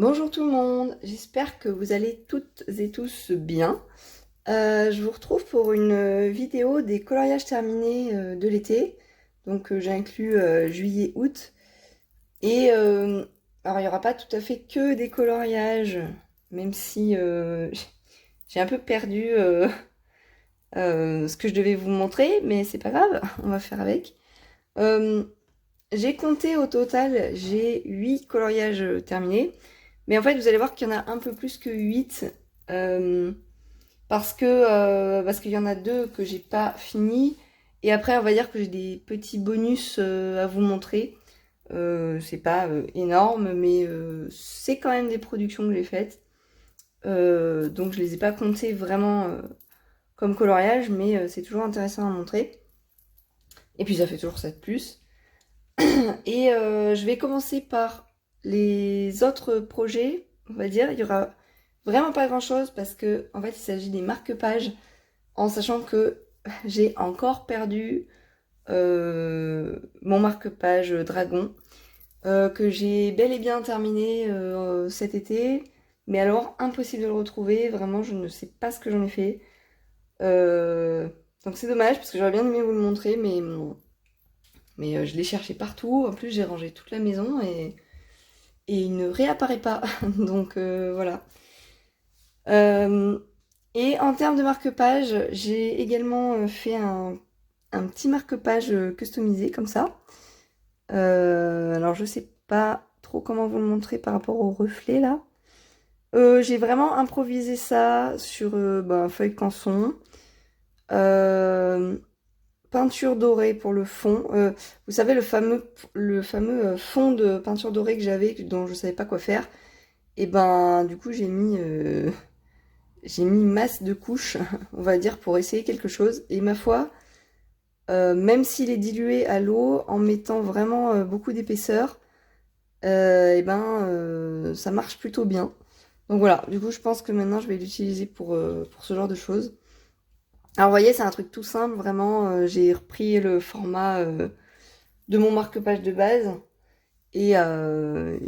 Bonjour tout le monde, j'espère que vous allez toutes et tous bien. Je vous retrouve pour une vidéo des coloriages terminés de l'été. Donc j'ai inclus juillet-août. Et alors il n'y aura pas tout à fait que des coloriages, même si j'ai un peu perdu ce que je devais vous montrer, mais c'est pas grave, on va faire avec. Euh, j'ai compté au total, j'ai 8 coloriages terminés. Mais en fait, vous allez voir qu'il y en a un peu plus que 8 parce qu'il y en a deux que j'ai pas fini. Et après, on va dire que j'ai des petits bonus à vous montrer. C'est pas énorme, mais c'est quand même des productions que j'ai faites. Donc je les ai pas comptées vraiment comme coloriage, mais c'est toujours intéressant à montrer. Et puis ça fait toujours ça de plus. Et je vais commencer par les autres projets, on va dire. Il y aura vraiment pas grand chose parce que en fait il s'agit des marque-pages, en sachant que j'ai encore perdu mon marque-page dragon, que j'ai bel et bien terminé cet été, mais alors impossible de le retrouver, vraiment je ne sais pas ce que j'en ai fait. Euh, donc c'est dommage parce que j'aurais bien aimé vous le montrer, mais je l'ai cherché partout. En plus j'ai rangé toute la maison et il ne réapparaît pas. Donc voilà. Euh, et en termes de marque-page, j'ai également fait un petit marque-page customisé comme ça. Alors je sais pas trop comment vous le montrer par rapport au reflet là. J'ai vraiment improvisé ça sur feuille canson. Euh, Peinture dorée pour le fond. Vous savez le fameux fond de peinture dorée que j'avais, dont je savais pas quoi faire. Et ben du coup j'ai mis masse de couches, on va dire, pour essayer quelque chose. Et ma foi, même s'il est dilué à l'eau, en mettant vraiment beaucoup d'épaisseur, ça marche plutôt bien. Donc voilà, du coup je pense que maintenant je vais l'utiliser pour ce genre de choses. Alors vous voyez, c'est un truc tout simple, vraiment, j'ai repris le format de mon marque-page de base. Et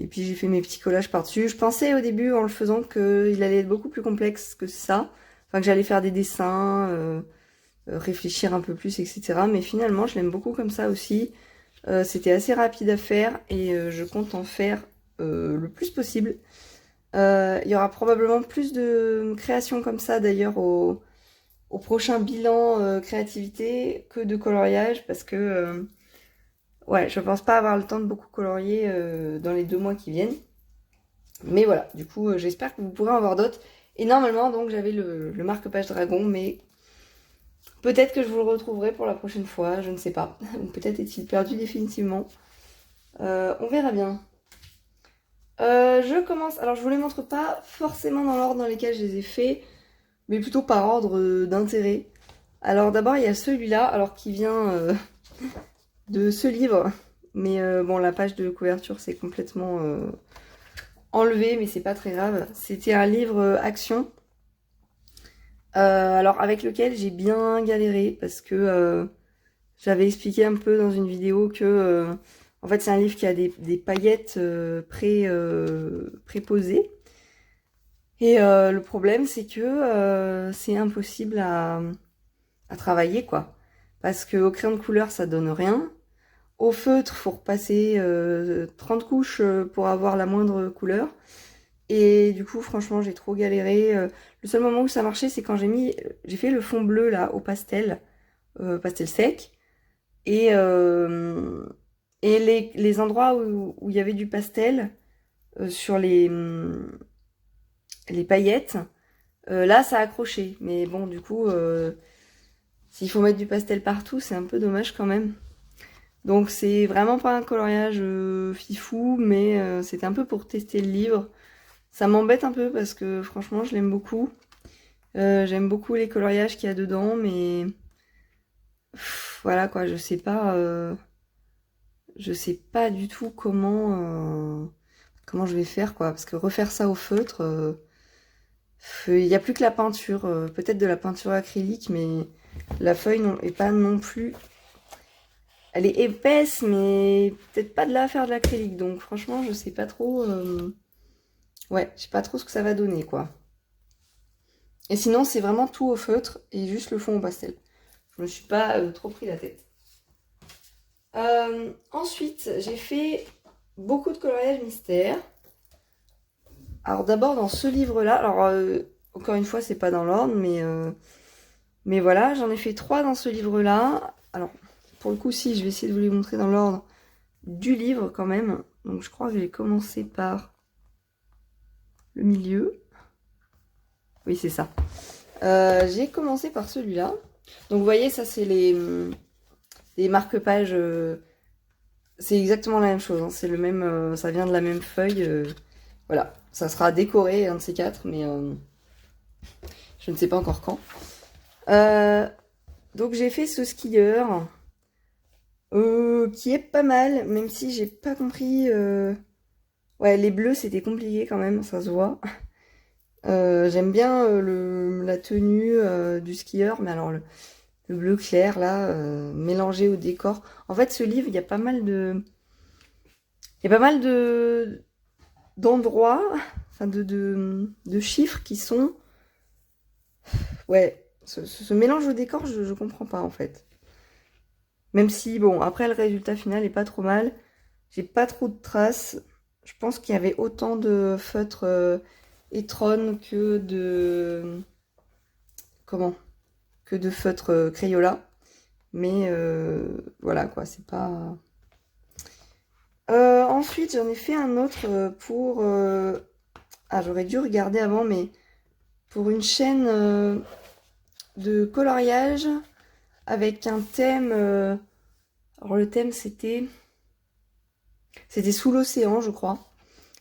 puis j'ai fait mes petits collages par-dessus. Je pensais au début en le faisant qu'il allait être beaucoup plus complexe que ça. Enfin que j'allais faire des dessins, réfléchir un peu plus, etc. Mais finalement je l'aime beaucoup comme ça aussi. C'était assez rapide à faire et je compte en faire le plus possible. Il y aura probablement plus de créations comme ça d'ailleurs au prochain bilan créativité que de coloriage parce que ouais, je pense pas avoir le temps de beaucoup colorier dans les 2 mois qui viennent. Mais voilà, du coup, j'espère que vous pourrez en avoir d'autres. Et normalement, donc, j'avais le marque-page dragon, mais peut-être que je vous le retrouverai pour la prochaine fois, je ne sais pas. Ou peut-être est-il perdu définitivement. On verra bien. Je commence. Alors, je vous les montre pas forcément dans l'ordre dans lequel je les ai faits, mais plutôt par ordre d'intérêt. Alors, d'abord, il y a celui-là, alors qui vient de ce livre. Mais bon, la page de couverture, c'est complètement enlevé, mais c'est pas très grave. C'était un livre action, alors avec lequel j'ai bien galéré parce que j'avais expliqué un peu dans une vidéo que en fait c'est un livre qui a des paillettes préposées. Et le problème c'est que c'est impossible à travailler quoi. Parce qu'au crayon de couleur ça donne rien. Au feutre, faut repasser 30 couches pour avoir la moindre couleur. Et du coup, franchement, j'ai trop galéré. Le seul moment où ça marchait, c'est quand j'ai fait le fond bleu là au pastel, pastel sec, et les endroits où il y avait du pastel sur les paillettes, là, ça a accroché. Mais bon, du coup, s'il faut mettre du pastel partout, c'est un peu dommage quand même. Donc c'est vraiment pas un coloriage fifou, mais c'était un peu pour tester le livre. Ça m'embête un peu parce que franchement je l'aime beaucoup. J'aime beaucoup les coloriages qu'il y a dedans, mais voilà quoi, je sais pas du tout comment je vais faire quoi, parce que refaire ça au feutre, il n'y a plus que la peinture, peut-être de la peinture acrylique, mais la feuille non, est pas non plus. Elle est épaisse, mais peut-être pas de là à faire de l'acrylique, donc franchement je sais pas trop. ouais, je sais pas trop ce que ça va donner, quoi. Et sinon, c'est vraiment tout au feutre et juste le fond au pastel. Je me suis pas trop pris la tête. Ensuite, j'ai fait beaucoup de coloriage mystère. Alors d'abord dans ce livre-là, alors encore une fois, c'est pas dans l'ordre, mais voilà, j'en ai fait 3 dans ce livre-là. Alors, pour le coup, si, je vais essayer de vous les montrer dans l'ordre du livre quand même. Donc je crois que je vais commencer par le milieu. Oui, c'est ça. J'ai commencé par celui-là. Donc vous voyez, ça c'est les marque-pages. C'est exactement la même chose. Hein. C'est le même, ça vient de la même feuille. Voilà, ça sera décoré un de ces 4, mais je ne sais pas encore quand. Donc j'ai fait ce skieur qui est pas mal, même si j'ai pas compris. Ouais, les bleus c'était compliqué quand même, ça se voit. J'aime bien la tenue du skieur, mais alors le bleu clair là, mélangé au décor. En fait, ce livre, il y a pas mal d'endroits, enfin de chiffres qui sont, ouais, ce mélange au décor, je comprends pas en fait. Même si, bon, après le résultat final est pas trop mal. J'ai pas trop de traces. Je pense qu'il y avait autant de feutres Etron que de... Comment? Que de feutres Crayola. Mais voilà quoi, c'est pas... ensuite, j'en ai fait un autre pour... Ah, j'aurais dû regarder avant, mais pour une chaîne de coloriage avec un thème... Alors le thème c'était sous l'océan, je crois.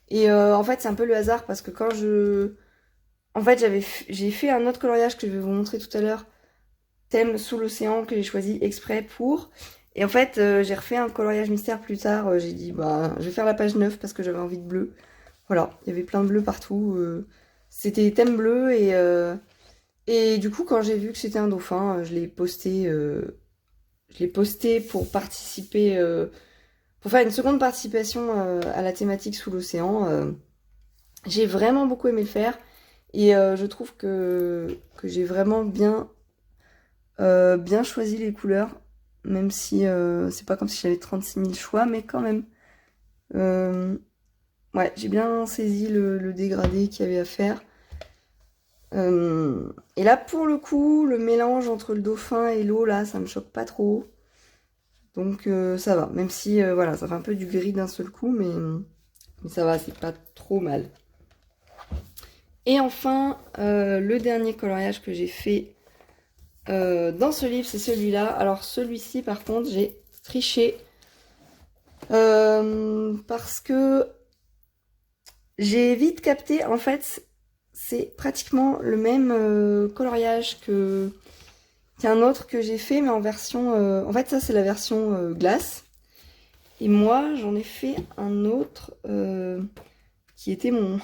Et en fait, c'est un peu le hasard parce que quand je... En fait, j'ai fait un autre coloriage que je vais vous montrer tout à l'heure, thème sous l'océan, que j'ai choisi exprès pour. Et en fait, j'ai refait un coloriage mystère plus tard. J'ai dit, bah, je vais faire la page 9 parce que j'avais envie de bleu. Voilà, il y avait plein de bleu partout. C'était thème bleu et du coup, quand j'ai vu que c'était un dauphin, je l'ai posté. Je l'ai posté pour participer, pour faire une seconde participation à la thématique sous l'océan. J'ai vraiment beaucoup aimé le faire et je trouve que j'ai vraiment bien choisi les couleurs, même si c'est pas comme si j'avais 36 000 choix, mais quand même. Ouais, j'ai bien saisi le dégradé qu'il y avait à faire. Et là, pour le coup, le mélange entre le dauphin et l'eau, là, ça me choque pas trop. Donc ça va, même si voilà, ça fait un peu du gris d'un seul coup, mais ça va, c'est pas trop mal. Et enfin, le dernier coloriage que j'ai fait dans ce livre, c'est celui-là. Alors celui-ci, par contre, j'ai triché parce que j'ai vite capté, en fait, c'est pratiquement le même coloriage qu'un autre que j'ai fait, mais en version... en fait, ça, c'est la version glace. Et moi, j'en ai fait un autre qui était mon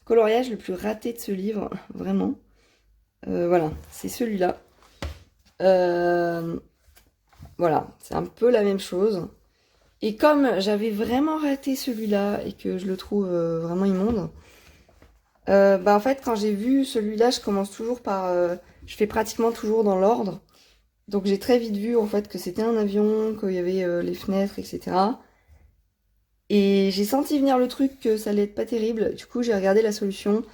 coloriage le plus raté de ce livre, vraiment. Voilà, c'est celui-là. Voilà, c'est un peu la même chose. Et comme j'avais vraiment raté celui-là et que je le trouve vraiment immonde, bah en fait, quand j'ai vu celui-là, je commence toujours par... je fais pratiquement toujours dans l'ordre. Donc j'ai très vite vu en fait que c'était un avion, qu'il y avait les fenêtres, etc. Et j'ai senti venir le truc que ça allait être pas terrible. Du coup, j'ai regardé la solution.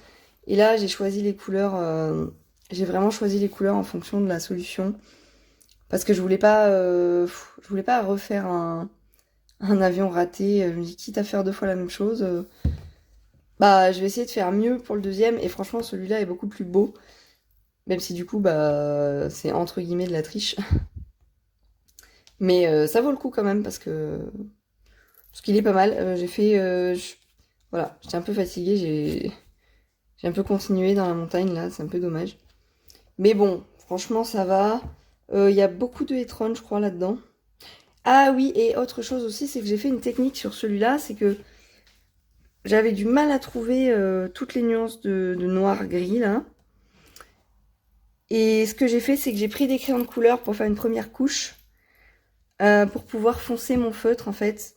Et là, j'ai choisi les couleurs. J'ai vraiment choisi les couleurs en fonction de la solution. Parce que je voulais pas refaire un avion raté. Je me dis, quitte à faire 2 fois la même chose, bah, je vais essayer de faire mieux pour le deuxième. Et franchement, celui-là est beaucoup plus beau. Même si du coup, bah, c'est entre guillemets de la triche. Mais ça vaut le coup quand même parce qu'il est pas mal. Voilà, j'étais un peu fatiguée, j'ai un peu continué dans la montagne là, c'est un peu dommage. Mais bon, franchement ça va. Il y a beaucoup de Etron, je crois, là-dedans. Ah oui, et autre chose aussi, c'est que j'ai fait une technique sur celui-là, c'est que j'avais du mal à trouver toutes les nuances de noir-gris là. Et ce que j'ai fait, c'est que j'ai pris des crayons de couleur pour faire une première couche, pour pouvoir foncer mon feutre en fait.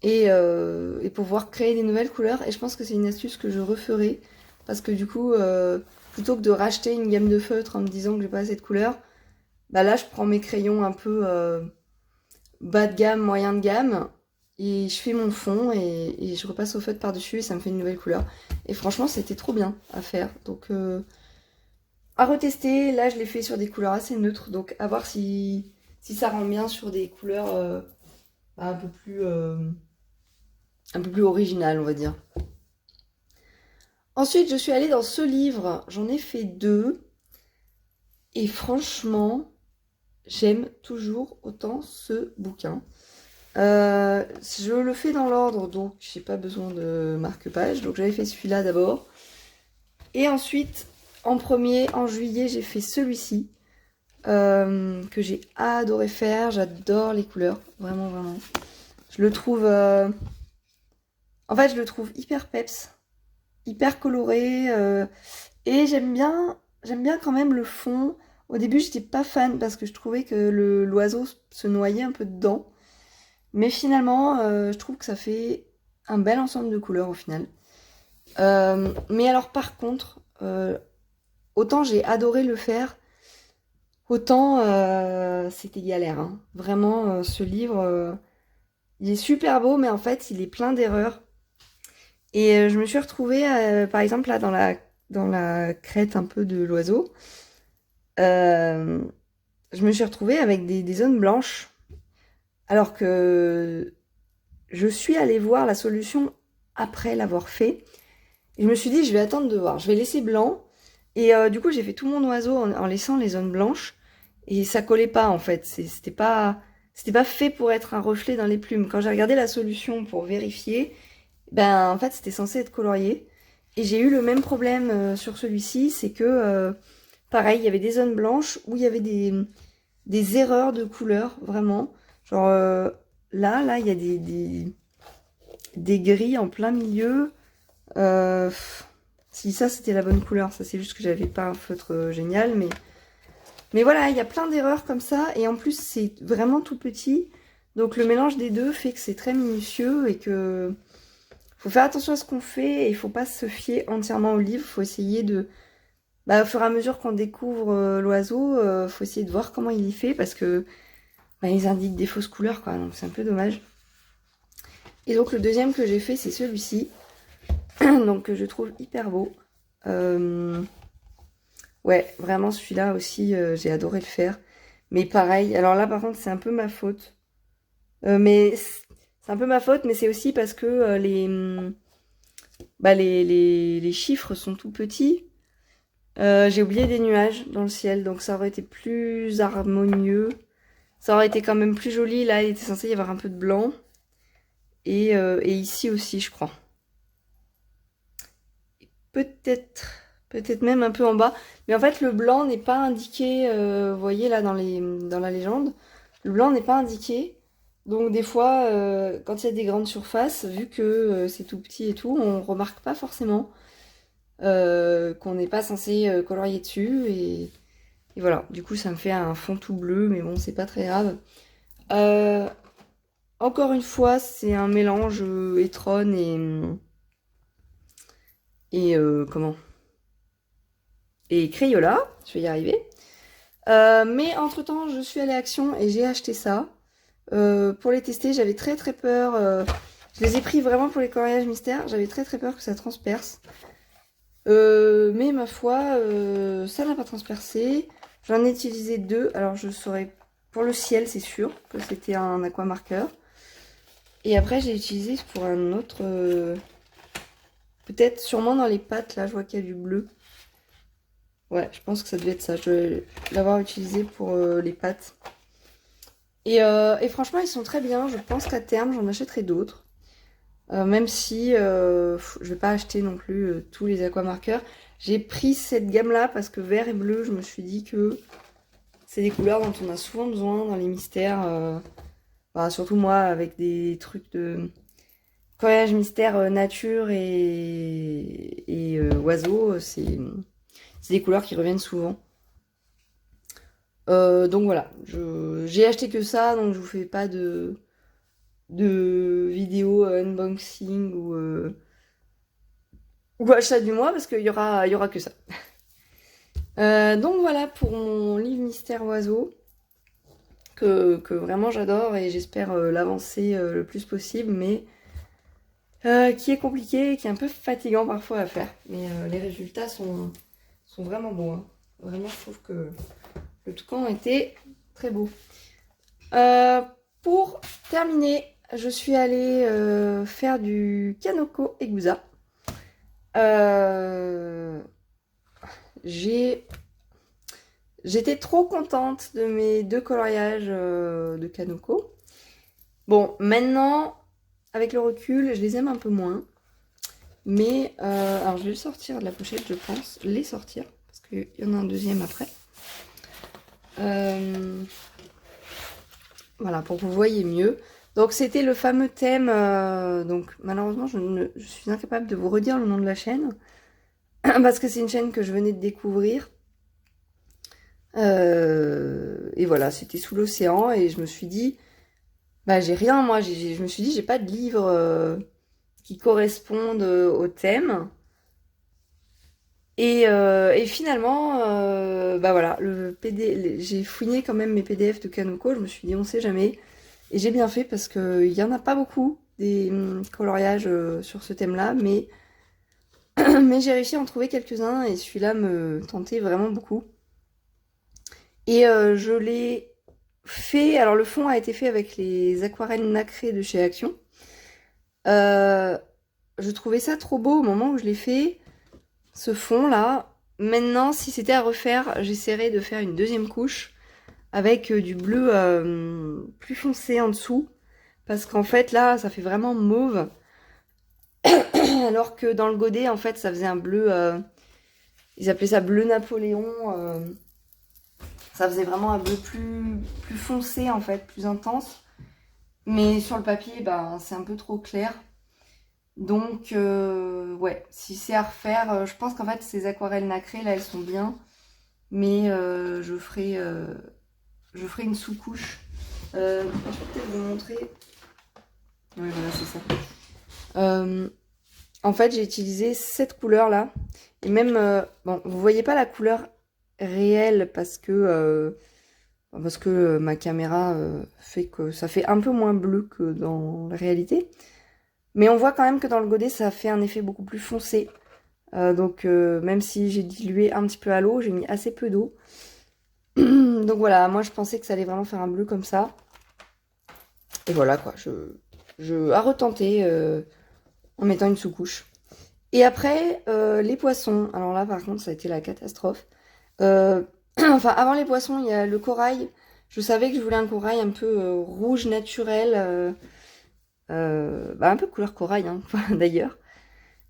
et pouvoir créer des nouvelles couleurs. Et je pense que c'est une astuce que je referai parce que du coup, plutôt que de racheter une gamme de feutres en me disant que j'ai pas assez de couleurs, bah là je prends mes crayons un peu bas de gamme, moyen de gamme, et je fais mon fond et je repasse au feutre par-dessus et ça me fait une nouvelle couleur. Et franchement, c'était trop bien à faire. Donc, à retester. Là, je l'ai fait sur des couleurs assez neutres, donc à voir si ça rend bien sur des couleurs un peu plus originales, on va dire. Ensuite, je suis allée dans ce livre. J'en ai fait 2. Et franchement, j'aime toujours autant ce bouquin. Je le fais dans l'ordre, donc j'ai pas besoin de marque-page. Donc j'avais fait celui-là d'abord. Et ensuite, en premier, en juillet, j'ai fait celui-ci. Que j'ai adoré faire. J'adore les couleurs. Vraiment, vraiment. Je le trouve... En fait, je le trouve hyper peps. Hyper coloré. Et j'aime bien quand même le fond. Au début, j'étais pas fan parce que je trouvais que l'oiseau se noyait un peu dedans. Mais finalement, je trouve que ça fait un bel ensemble de couleurs au final. Mais alors par contre, autant j'ai adoré le faire, autant c'était galère. Hein. Vraiment, ce livre, il est super beau, mais en fait, il est plein d'erreurs. Et je me suis retrouvée, par exemple, là, dans la crête un peu de l'oiseau. Je me suis retrouvée avec des zones blanches. Alors que je suis allée voir la solution après l'avoir fait. Et je me suis dit, je vais attendre de voir. Je vais laisser blanc. Et du coup, j'ai fait tout mon oiseau en laissant les zones blanches. Et ça collait pas, en fait. C'était pas fait pour être un reflet dans les plumes. Quand j'ai regardé la solution pour vérifier, ben, en fait, c'était censé être colorié. Et j'ai eu le même problème sur celui-ci. C'est que, pareil, il y avait des zones blanches où il y avait des erreurs de couleur, vraiment. Genre, là, il y a des gris en plein milieu. Si ça c'était la bonne couleur, ça c'est juste que j'avais pas un feutre génial, mais voilà, il y a plein d'erreurs comme ça, et en plus c'est vraiment tout petit, donc le mélange des deux fait que c'est très minutieux et que faut faire attention à ce qu'on fait et il faut pas se fier entièrement au livre, faut essayer de, bah, au fur et à mesure qu'on découvre l'oiseau, faut essayer de voir comment il y fait parce que bah, ils indiquent des fausses couleurs quoi, donc c'est un peu dommage. Et donc le deuxième que j'ai fait c'est celui-ci. Donc que je trouve hyper beau. Ouais, vraiment celui-là aussi, j'ai adoré le faire. Mais pareil, alors là par contre c'est un peu ma faute. Mais c'est un peu ma faute, mais c'est aussi parce que les chiffres sont tout petits. J'ai oublié des nuages dans le ciel, donc ça aurait été plus harmonieux. Ça aurait été quand même plus joli. Là, il était censé y avoir un peu de blanc. Et ici aussi, je crois. Peut-être même un peu en bas. Mais en fait, le blanc n'est pas indiqué, vous voyez là dans la légende, le blanc n'est pas indiqué. Donc des fois, quand il y a des grandes surfaces, vu que c'est tout petit et tout, on remarque pas forcément qu'on n'est pas censé colorier dessus. Et voilà, du coup ça me fait un fond tout bleu, mais bon, c'est pas très grave. Euh, Encore une fois, c'est un mélange Etron et comment? Et Crayola, je vais y arriver. Mais entre-temps, je suis allée à Action et j'ai acheté ça. Pour les tester, j'avais très très peur. Je les ai pris vraiment pour les coriages mystères. J'avais très très peur que ça transperce. Mais ma foi, ça n'a pas transpercé. J'en ai utilisé 2. Alors je saurais... Pour le ciel, c'est sûr que c'était un aqua marqueur. Et après, j'ai utilisé pour un autre... Peut-être sûrement dans les pattes. Là, je vois qu'il y a du bleu. Ouais, je pense que ça devait être ça. Je vais l'avoir utilisé pour les pâtes. Et franchement, ils sont très bien. Je pense qu'à terme, j'en achèterai d'autres. Même si je vais pas acheter non plus tous les aquamarqueurs. J'ai pris cette gamme-là parce que vert et bleu, je me suis dit que c'est des couleurs dont on a souvent besoin dans les mystères. Bah, surtout moi, avec des trucs de coloriage mystère nature et oiseaux, c'est des couleurs qui reviennent souvent. Donc voilà, j'ai acheté que ça, donc je vous fais pas de vidéos unboxing ou achat du mois parce qu'il y aura que ça. Donc voilà pour mon livre Mystère Oiseau que vraiment j'adore et j'espère l'avancer le plus possible, mais qui est compliqué et qui est un peu fatigant parfois à faire. Mais les résultats sont vraiment beaux. Hein. Vraiment, je trouve que le toucan était très beau. Pour terminer, je suis allée faire du Kanoko Egusa. J'étais trop contente de mes 2 coloriages de Kanoko. Bon, maintenant, avec le recul, je les aime un peu moins. Mais, alors je vais le sortir de la pochette, je pense. Les sortir, parce qu'il y en a un deuxième après. Voilà, pour que vous voyez mieux. Donc c'était le fameux thème, donc malheureusement je suis incapable de vous redire le nom de la chaîne, parce que c'est une chaîne que je venais de découvrir. Et voilà, c'était sous l'océan et je me suis dit, bah j'ai rien moi, je me suis dit j'ai pas de livre qui correspondent au thème. Et finalement, bah voilà, j'ai fouiné quand même mes PDF de Kanoko, je me suis dit on sait jamais. Et j'ai bien fait parce qu'il n'y en a pas beaucoup des coloriages sur ce thème-là, mais, mais j'ai réussi à en trouver quelques-uns et celui-là me tentait vraiment beaucoup. Et je l'ai fait, alors le fond a été fait avec les aquarelles nacrées de chez Action. Je trouvais ça trop beau au moment où je l'ai fait, ce fond-là. Maintenant, si c'était à refaire, j'essaierais de faire une deuxième couche avec du bleu plus foncé en dessous. Parce qu'en fait, là, ça fait vraiment mauve. Alors que dans le godet, en fait, ça faisait un bleu... ils appelaient ça bleu Napoléon. Ça faisait vraiment un bleu plus foncé, en fait, plus intense. Mais sur le papier, ben, c'est un peu trop clair. Donc, ouais, si c'est à refaire, je pense qu'en fait, ces aquarelles nacrées, là, elles sont bien. Mais je ferai une sous-couche. Je vais peut-être vous montrer. Oui, voilà, c'est ça. En fait, j'ai utilisé cette couleur-là. Et même, bon, vous voyez pas la couleur réelle parce que ma caméra fait que ça fait un peu moins bleu que dans la réalité. Mais on voit quand même que dans le godet, ça fait un effet beaucoup plus foncé. Donc, même si j'ai dilué un petit peu à l'eau, j'ai mis assez peu d'eau. Donc voilà, moi je pensais que ça allait vraiment faire un bleu comme ça. Et voilà quoi, à retenter en mettant une sous-couche. Et après, les poissons. Alors là, par contre, ça a été la catastrophe. Enfin, avant les poissons, il y a le corail. Je savais que je voulais un corail un peu rouge naturel. Un peu couleur corail, hein, d'ailleurs.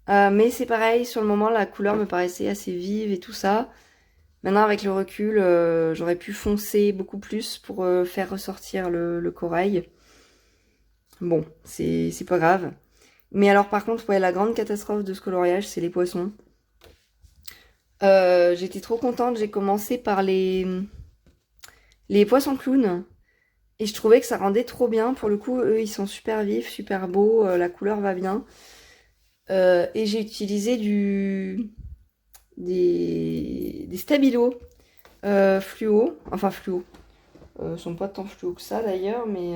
Mais c'est pareil, sur le moment, la couleur me paraissait assez vive et tout ça. Maintenant, avec le recul, j'aurais pu foncer beaucoup plus pour faire ressortir le corail. Bon, c'est pas grave. Mais alors par contre, ouais, la grande catastrophe de ce coloriage, c'est les poissons. J'étais trop contente, j'ai commencé par les poissons clowns. Et je trouvais que ça rendait trop bien. Pour le coup, eux, ils sont super vifs, super beaux, la couleur va bien. Et j'ai utilisé des stabilos fluo. Enfin fluo. Ils sont pas tant fluo que ça d'ailleurs, mais...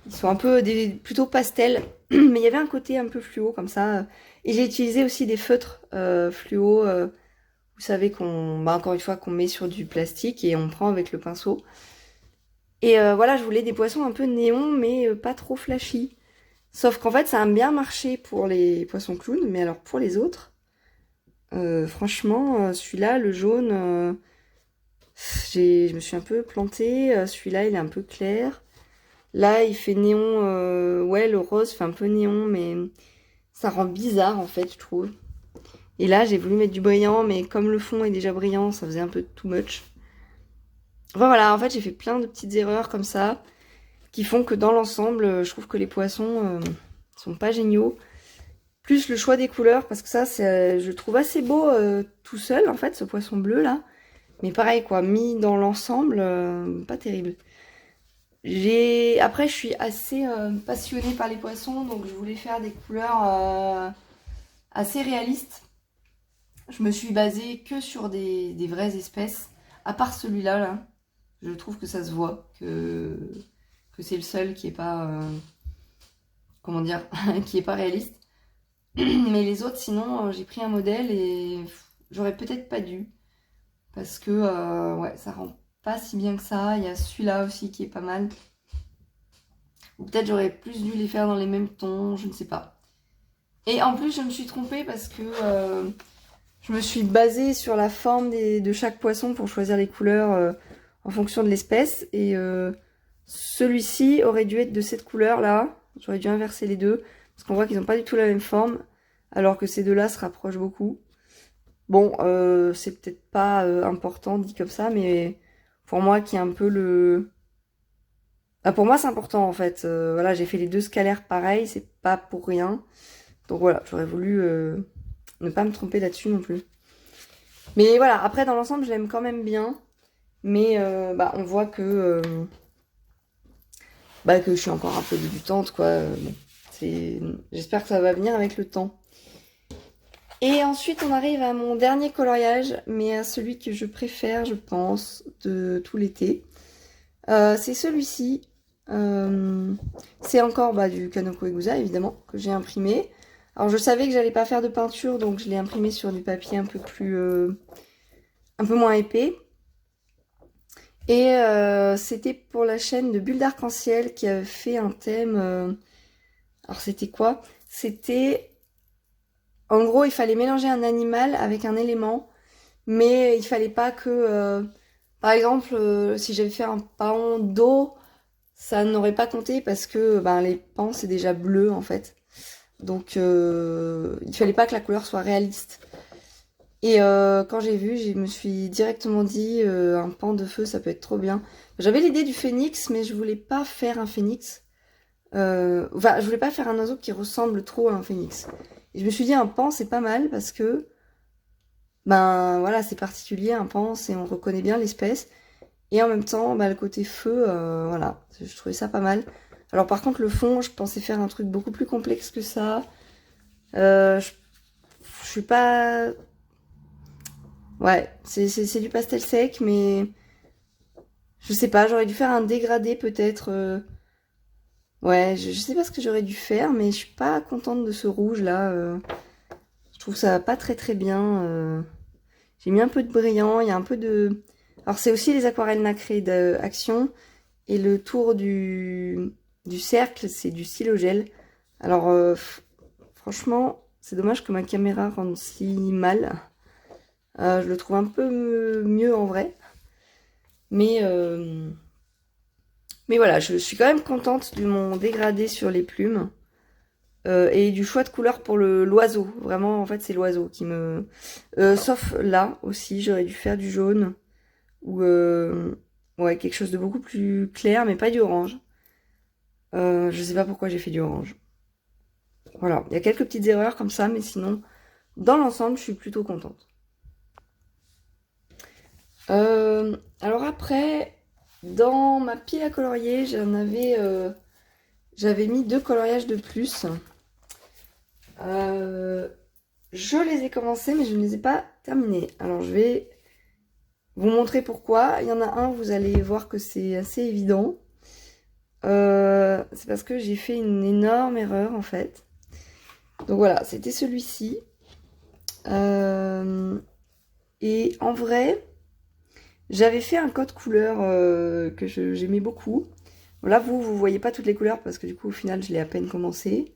ils sont un peu plutôt pastels, mais il y avait un côté un peu fluo comme ça. Et j'ai utilisé aussi des feutres fluo, vous savez encore une fois, qu'on met sur du plastique et on prend avec le pinceau. Et voilà, je voulais des poissons un peu néon, mais pas trop flashy. Sauf qu'en fait, ça a bien marché pour les poissons clowns, mais alors pour les autres, franchement, celui-là, le jaune, je me suis un peu plantée. Celui-là, il est un peu clair. Là, il fait néon, ouais, le rose fait un peu néon, mais ça rend bizarre, en fait, je trouve. Et là, j'ai voulu mettre du brillant, mais comme le fond est déjà brillant, ça faisait un peu too much. Enfin, voilà, en fait, j'ai fait plein de petites erreurs comme ça, qui font que dans l'ensemble, je trouve que les poissons sont pas géniaux. Plus le choix des couleurs, parce que ça, je le trouve assez beau tout seul, en fait, ce poisson bleu, là. Mais pareil, quoi, mis dans l'ensemble, pas terrible. Après, je suis assez passionnée par les poissons, donc je voulais faire des couleurs assez réalistes. Je me suis basée que sur des vraies espèces, à part celui-là, là. Je trouve que ça se voit, que c'est le seul qui est pas, comment dire, qui est pas réaliste. Mais les autres, sinon, j'ai pris un modèle et j'aurais peut-être pas dû. Parce que, ouais, ça rend pas si bien que ça. Il y a celui-là aussi qui est pas mal. Ou peut-être j'aurais plus dû les faire dans les mêmes tons, je ne sais pas. Et en plus, je me suis trompée parce que je me suis basée sur la forme de chaque poisson pour choisir les couleurs en fonction de l'espèce. Et celui-ci aurait dû être de cette couleur-là. J'aurais dû inverser les deux. Parce qu'on voit qu'ils n'ont pas du tout la même forme. Alors que ces deux-là se rapprochent beaucoup. Bon, c'est peut-être pas important dit comme ça, mais pour moi qui est un peu le... Ah, pour moi c'est important en fait. Voilà, j'ai fait les deux scalaires pareil, c'est pas pour rien. Donc voilà, j'aurais voulu ne pas me tromper là-dessus non plus. Mais voilà, après dans l'ensemble je l'aime quand même bien. Mais bah, on voit que je suis encore un peu débutante quoi. Bon, j'espère que ça va venir avec le temps. Et ensuite, on arrive à mon dernier coloriage, mais à celui que je préfère, je pense, de tout l'été. C'est celui-ci. C'est encore du Kanoko Egusa, évidemment, que j'ai imprimé. Alors, je savais que j'allais pas faire de peinture, donc je l'ai imprimé sur du papier un peu moins épais. Et c'était pour la chaîne de Bulle d'Arc-en-Ciel qui avait fait un thème... Alors, c'était quoi? C'était... En gros, il fallait mélanger un animal avec un élément, mais il fallait pas que... par exemple, si j'avais fait un paon d'eau, ça n'aurait pas compté parce que les paons, c'est déjà bleu, en fait. Donc, il fallait pas que la couleur soit réaliste. Et quand j'ai vu, je me suis directement dit, un paon de feu, ça peut être trop bien. J'avais l'idée du phénix, mais je voulais pas faire un phénix. Enfin, je voulais pas faire un oiseau qui ressemble trop à un phénix. Et je me suis dit un paon c'est pas mal parce que voilà, c'est particulier un paon et on reconnaît bien l'espèce. Et en même temps, le côté feu, voilà, je trouvais ça pas mal. Alors par contre le fond, je pensais faire un truc beaucoup plus complexe que ça. Je suis pas... Ouais, c'est du pastel sec, mais je sais pas, j'aurais dû faire un dégradé peut-être. Ouais, je sais pas ce que j'aurais dû faire, mais je suis pas contente de ce rouge là. Je trouve ça pas très très bien. J'ai mis un peu de brillant, il y a un peu de... Alors c'est aussi les aquarelles nacrées d'Action. Et le tour du cercle, c'est du stylo gel. Alors franchement, c'est dommage que ma caméra rende si mal. Je le trouve un peu mieux en vrai. Mais voilà, je suis quand même contente de mon dégradé sur les plumes. Et du choix de couleur pour l'oiseau. Vraiment, en fait, c'est l'oiseau qui me... sauf là, aussi, j'aurais dû faire du jaune. Ou ouais, quelque chose de beaucoup plus clair, mais pas du orange. Je sais pas pourquoi j'ai fait du orange. Voilà, il y a quelques petites erreurs comme ça, mais sinon, dans l'ensemble, je suis plutôt contente. Alors après, dans ma pile à colorier, j'avais mis 2 coloriages de plus. Je les ai commencés, mais je ne les ai pas terminés. Alors je vais vous montrer pourquoi. Il y en a un, vous allez voir que c'est assez évident. C'est parce que j'ai fait une énorme erreur en fait. Donc voilà, c'était celui-ci. Et en vrai, j'avais fait un code couleur que j'aimais beaucoup. Bon, là, vous voyez pas toutes les couleurs parce que du coup, au final, je l'ai à peine commencé.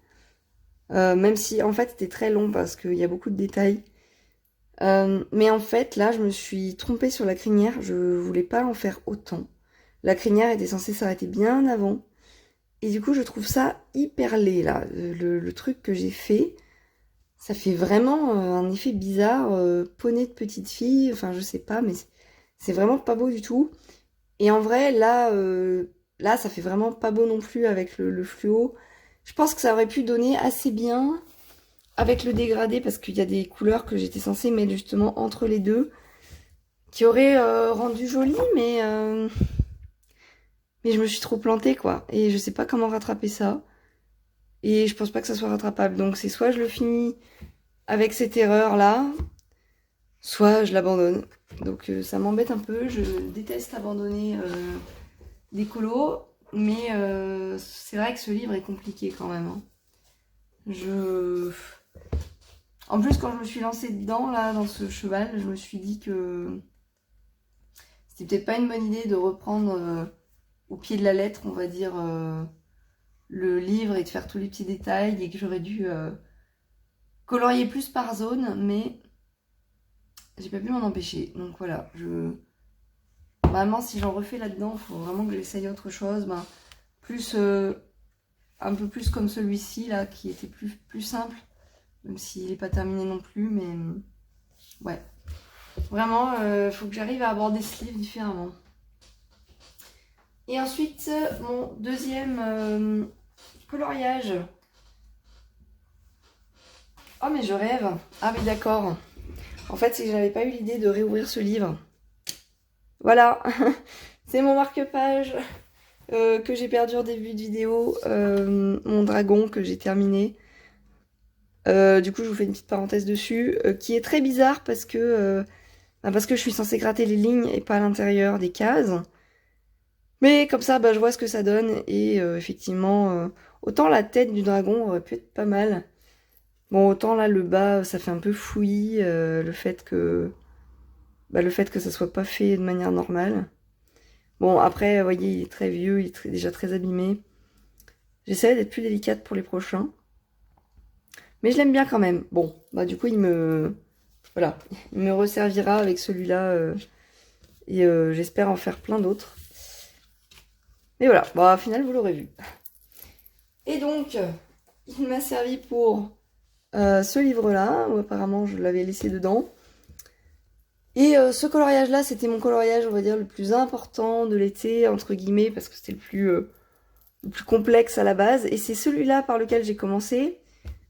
Même si, en fait, c'était très long parce qu'il y a beaucoup de détails. Mais en fait, là, je me suis trompée sur la crinière. Je voulais pas en faire autant. La crinière était censée s'arrêter bien avant. Et du coup, je trouve ça hyper laid, là. Le truc que j'ai fait, ça fait vraiment un effet bizarre, poney de petite fille. Enfin, je sais pas, mais c'est vraiment pas beau du tout. Et en vrai, là, ça fait vraiment pas beau non plus avec le fluo. Je pense que ça aurait pu donner assez bien avec le dégradé, parce qu'il y a des couleurs que j'étais censée mettre justement entre les deux, qui auraient rendu joli, mais mais je me suis trop plantée, quoi. Et je sais pas comment rattraper ça. Et je pense pas que ça soit rattrapable. Donc c'est soit je le finis avec cette erreur-là, soit je l'abandonne. Donc ça m'embête un peu. Je déteste abandonner des colos. Mais c'est vrai que ce livre est compliqué quand même. Hein. En plus, quand je me suis lancée dedans, là, dans ce cheval, je me suis dit que c'était peut-être pas une bonne idée de reprendre au pied de la lettre, on va dire, le livre et de faire tous les petits détails et que j'aurais dû colorier plus par zone, mais j'ai pas pu m'en empêcher. Donc voilà, vraiment, si j'en refais là-dedans, il faut vraiment que j'essaye autre chose. Ben, un peu plus comme celui-ci, là, qui était plus simple. Même s'il n'est pas terminé non plus, mais ouais. Vraiment, faut que j'arrive à aborder ce livre différemment. Et ensuite, mon deuxième coloriage. Oh, mais je rêve. Ah oui, d'accord. En fait, c'est que j'avais pas eu l'idée de réouvrir ce livre. Voilà. C'est mon marque-page que j'ai perdu en début de vidéo. Mon dragon que j'ai terminé. Du coup, je vous fais une petite parenthèse dessus, qui est très bizarre parce que je suis censée gratter les lignes et pas à l'intérieur des cases. Mais comme ça, je vois ce que ça donne. Et effectivement, autant la tête du dragon aurait pu être pas mal. Bon, autant là, le bas, ça fait un peu fouillis. Le fait que ça soit pas fait de manière normale. Bon, après, vous voyez, il est très vieux, il est déjà très abîmé. J'essaierai d'être plus délicate pour les prochains. Mais je l'aime bien quand même. Bon, du coup, il me resservira avec celui-là. Et j'espère en faire plein d'autres. Mais voilà, au final, vous l'aurez vu. Et donc, il m'a servi pour ce livre-là, où apparemment je l'avais laissé dedans. Et ce coloriage-là, c'était mon coloriage, on va dire, le plus important de l'été, entre guillemets, parce que c'était le plus complexe à la base. Et c'est celui-là par lequel j'ai commencé,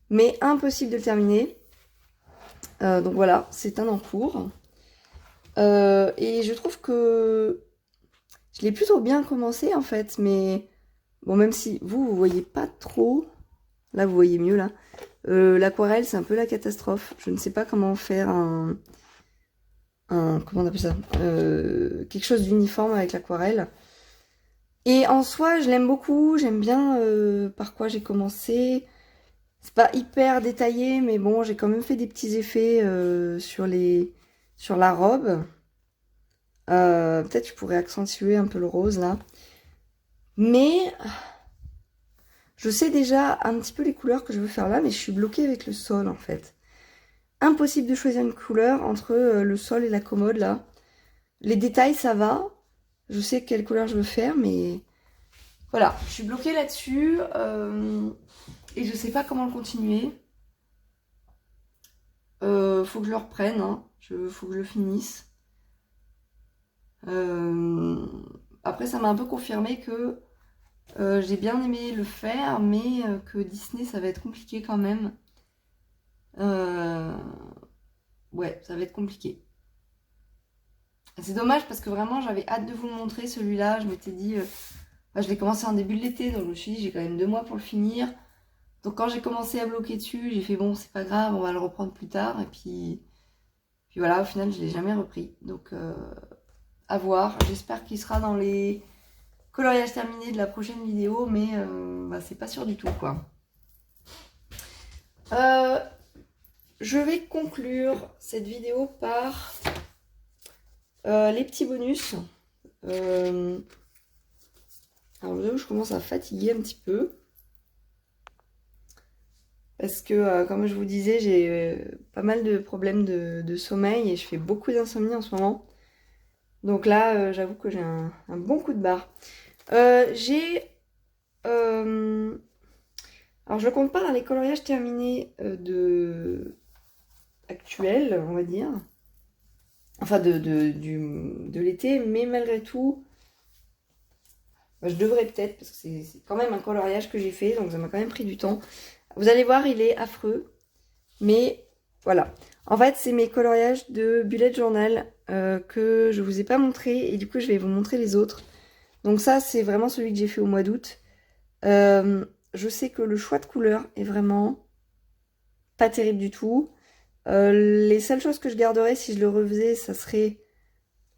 mais impossible de le terminer. Donc voilà, c'est un en cours. Et je trouve que je l'ai plutôt bien commencé, en fait, mais bon, même si vous voyez pas trop, là, vous voyez mieux, là. L'aquarelle, c'est un peu la catastrophe. Je ne sais pas comment faire comment on appelle ça, quelque chose d'uniforme avec l'aquarelle. Et en soi, je l'aime beaucoup. J'aime bien par quoi j'ai commencé. C'est pas hyper détaillé, mais bon, j'ai quand même fait des petits effets sur la robe. Peut-être je pourrais accentuer un peu le rose, là. Mais je sais déjà un petit peu les couleurs que je veux faire là, mais je suis bloquée avec le sol, en fait. Impossible de choisir une couleur entre le sol et la commode, là. Les détails, ça va. Je sais quelle couleur je veux faire, mais voilà, je suis bloquée là-dessus. Et je sais pas comment le continuer. Faut que je le reprenne, hein. Faut que je le finisse. Après, ça m'a un peu confirmé que j'ai bien aimé le faire, mais que Disney, ça va être compliqué quand même. Ouais, ça va être compliqué. C'est dommage parce que vraiment, j'avais hâte de vous le montrer, celui-là. Je m'étais dit... je l'ai commencé en début de l'été, donc je me suis dit, j'ai quand même 2 mois pour le finir. Donc quand j'ai commencé à bloquer dessus, j'ai fait, bon, c'est pas grave, on va le reprendre plus tard. Et puis voilà, au final, je l'ai jamais repris. Donc, à voir. J'espère qu'il sera dans les coloriages terminés de la prochaine vidéo, mais c'est pas sûr du tout, quoi. Je vais conclure cette vidéo par les petits bonus. Alors, je commence à fatiguer un petit peu. Parce que, comme je vous disais, j'ai pas mal de problèmes de sommeil et je fais beaucoup d'insomnie en ce moment. Donc là, j'avoue que j'ai un bon coup de barre. Alors, je le compte pas dans les coloriages terminés actuels, on va dire. Enfin, de l'été, mais malgré tout, je devrais peut-être, parce que c'est quand même un coloriage que j'ai fait, donc ça m'a quand même pris du temps. Vous allez voir, il est affreux, mais voilà. En fait, c'est mes coloriages de bullet journal que je vous ai pas montré, et du coup, je vais vous montrer les autres. Donc ça, c'est vraiment celui que j'ai fait au mois d'août. Je sais que le choix de couleur est vraiment pas terrible du tout. Les seules choses que je garderais si je le refaisais, ça serait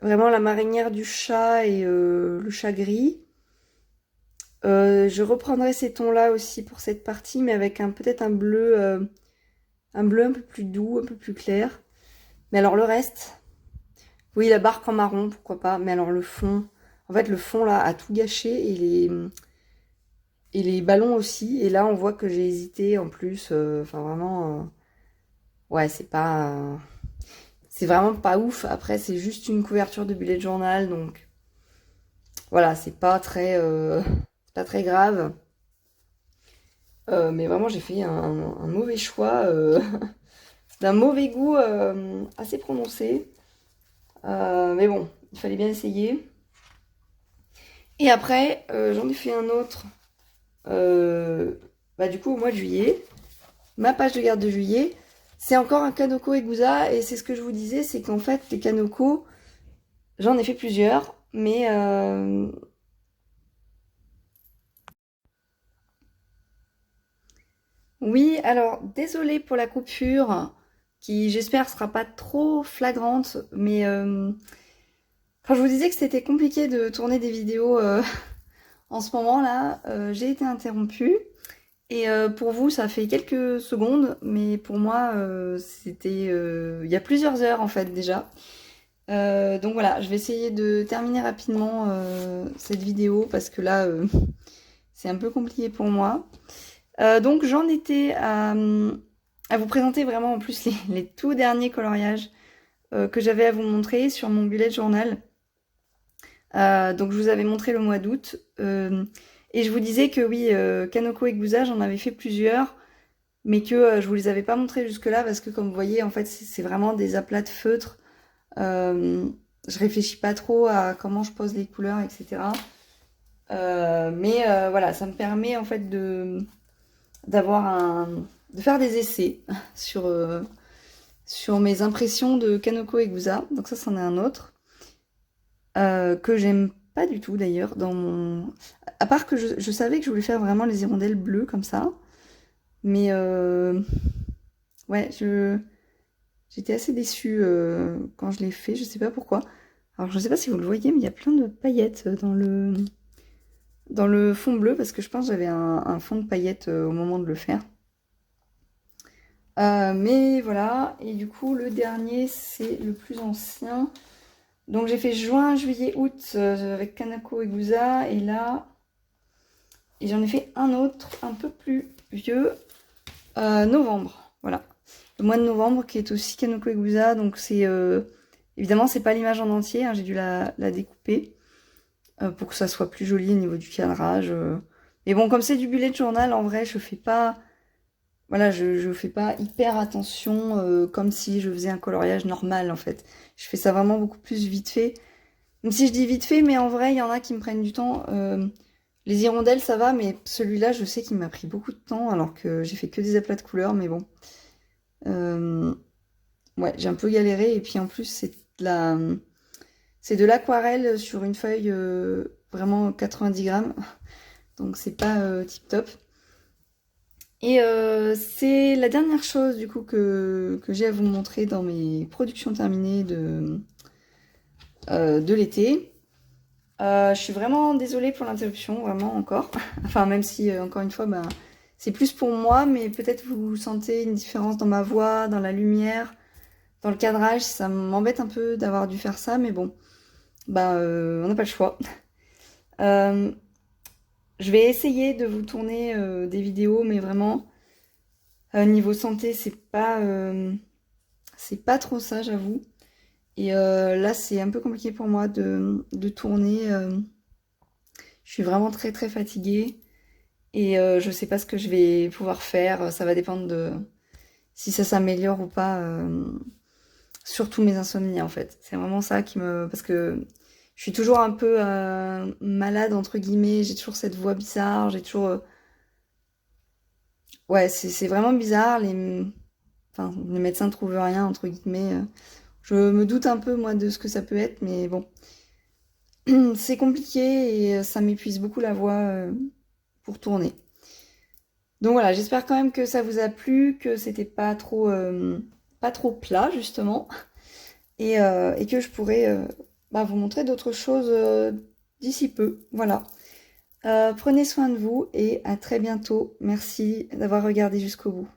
vraiment la marinière du chat et le chat gris. Je reprendrai ces tons-là aussi pour cette partie, mais avec peut-être un bleu un peu plus doux, un peu plus clair. Mais alors le reste, oui, la barque en marron, pourquoi pas. Mais alors le fond, en fait le fond là a tout gâché et les ballons aussi. Et là on voit que j'ai hésité en plus. Enfin vraiment, ouais, c'est vraiment pas ouf. Après c'est juste une couverture de bullet journal, donc voilà, c'est pas très grave. Mais vraiment j'ai fait un mauvais choix, d'un mauvais goût assez prononcé. Mais bon, il fallait bien essayer. Et après, j'en ai fait un autre, euh, bah, du coup, au mois de juillet. Ma page de garde de juillet, c'est encore un Kanoko Egusa. Et c'est ce que je vous disais, c'est qu'en fait, les Kanoko, j'en ai fait plusieurs. Mais oui, alors, désolée pour la coupure, qui j'espère sera pas trop flagrante. Mais quand je vous disais que c'était compliqué de tourner des vidéos en ce moment-là, j'ai été interrompue. Et pour vous, ça fait quelques secondes, mais pour moi, c'était il y a plusieurs heures en fait déjà. Donc voilà, je vais essayer de terminer rapidement cette vidéo parce que là, c'est un peu compliqué pour moi. Donc j'en étais à vous présenter vraiment en plus les tout derniers coloriages que j'avais à vous montrer sur mon bullet journal. Donc je vous avais montré le mois d'août. Et je vous disais que oui, Kanoko Egusa, j'en avais fait plusieurs, mais que je vous les avais pas montrés jusque-là parce que comme vous voyez, en fait, c'est vraiment des aplats de feutre. Je réfléchis pas trop à comment je pose les couleurs, etc. Mais voilà, ça me permet en fait de faire des essais sur mes impressions de Kanoko Egusa. Donc ça, c'en est un autre. Que j'aime pas du tout d'ailleurs dans mon... À part que je savais que je voulais faire vraiment les hirondelles bleues comme ça. Mais ouais, j'étais assez déçue quand je l'ai fait, je sais pas pourquoi. Alors je sais pas si vous le voyez, mais il y a plein de paillettes dans le fond bleu, parce que je pense que j'avais un fond de paillettes au moment de le faire. Mais voilà, et du coup le dernier c'est le plus ancien. Donc j'ai fait juin, juillet, août avec Kanako Egusa, et là... Et j'en ai fait un autre un peu plus vieux, novembre, voilà. Le mois de novembre qui est aussi Kanoko Egusa, donc c'est... évidemment c'est pas l'image en entier, hein, j'ai dû la découper pour que ça soit plus joli au niveau du cadrage. Mais bon, comme c'est du bullet journal, en vrai je fais pas... Voilà, je fais pas hyper attention comme si je faisais un coloriage normal en fait. Je fais ça vraiment beaucoup plus vite fait. Même si je dis vite fait, mais en vrai, il y en a qui me prennent du temps. Les hirondelles, ça va, mais celui-là, je sais qu'il m'a pris beaucoup de temps, alors que j'ai fait que des aplats de couleurs, mais bon. Ouais, j'ai un peu galéré, et puis en plus, c'est de l'aquarelle sur une feuille vraiment 90 grammes, donc c'est pas tip top. Et c'est la dernière chose, du coup, que j'ai à vous montrer dans mes productions terminées de l'été. Je suis vraiment désolée pour l'interruption, vraiment encore. Enfin, même si, encore une fois, ben, c'est plus pour moi, mais peut-être vous sentez une différence dans ma voix, dans la lumière, dans le cadrage. Ça m'embête un peu d'avoir dû faire ça, mais bon, bah, on n'a pas le choix. Euh, je vais essayer de vous tourner des vidéos, mais vraiment, niveau santé, c'est pas trop ça, j'avoue. Et là, c'est un peu compliqué pour moi de tourner. Je suis vraiment très très fatiguée. Et je sais pas ce que je vais pouvoir faire. Ça va dépendre de si ça s'améliore ou pas. Surtout mes insomnies en fait. C'est vraiment ça qui me... Parce que je suis toujours un peu malade entre guillemets. J'ai toujours cette voix bizarre. J'ai toujours... Ouais, c'est vraiment bizarre. Enfin, les médecins ne trouvent rien entre guillemets. Je me doute un peu moi de ce que ça peut être. Mais bon. c'est compliqué et ça m'épuise beaucoup la voix pour tourner. Donc voilà, j'espère quand même que ça vous a plu, que c'était pas trop plat justement, et que je pourrai vous montrer d'autres choses d'ici peu. Voilà. Prenez soin de vous et à très bientôt. Merci d'avoir regardé jusqu'au bout.